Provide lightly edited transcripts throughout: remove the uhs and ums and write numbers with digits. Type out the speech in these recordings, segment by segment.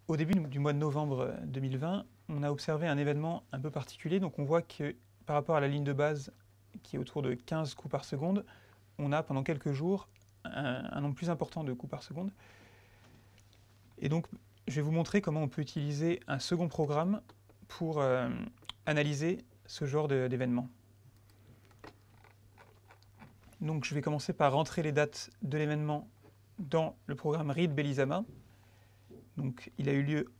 Au début du mois de novembre 2020, on a observé un événement un peu particulier. Donc on voit que par rapport à la ligne de base qui est autour de 15 coups par seconde, on a pendant quelques jours un nombre plus important de coups par seconde. Et donc je vais vous montrer comment on peut utiliser un second programme pour analyser ce genre d'événement. Donc je vais commencer par rentrer les dates de l'événement dans le programme Read Belisama. Donc il a eu lieu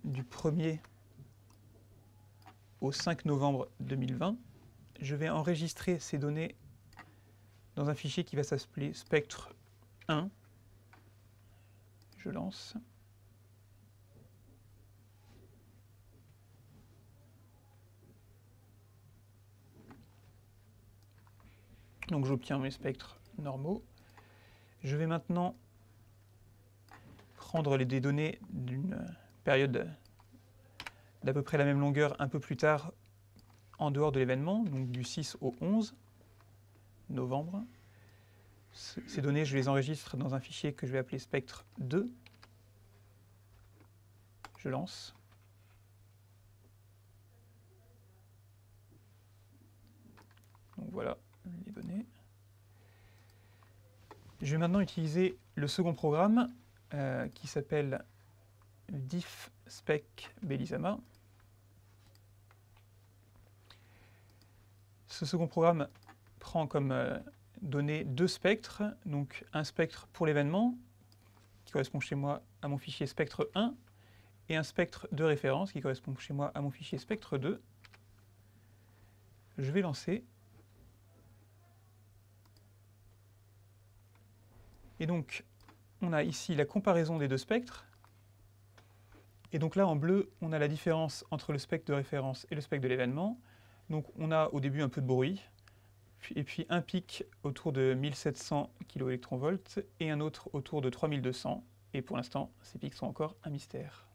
du 1er au 5 novembre 2020. Je vais enregistrer ces données dans un fichier qui va s'appeler spectre1. Je lance. Donc j'obtiens mes spectres normaux. Je vais maintenant prendre des données d'une période d'à peu près la même longueur un peu plus tard en dehors de l'événement, donc du 6 au 11 novembre. Ces données, je les enregistre dans un fichier que je vais appeler spectre2. Je lance. Donc voilà les données. Je vais maintenant utiliser le second programme qui s'appelle diffspec Belisama. Ce second programme prend comme données deux spectres, donc un spectre pour l'événement, qui correspond chez moi à mon fichier spectre1, et un spectre de référence, qui correspond chez moi à mon fichier spectre2. Je vais lancer. Et donc, on a ici la comparaison des deux spectres. Et donc là, en bleu, on a la différence entre le spectre de référence et le spectre de l'événement. Donc on a au début un peu de bruit, et puis un pic autour de 1700 kV et un autre autour de 3200. Et pour l'instant, ces pics sont encore un mystère.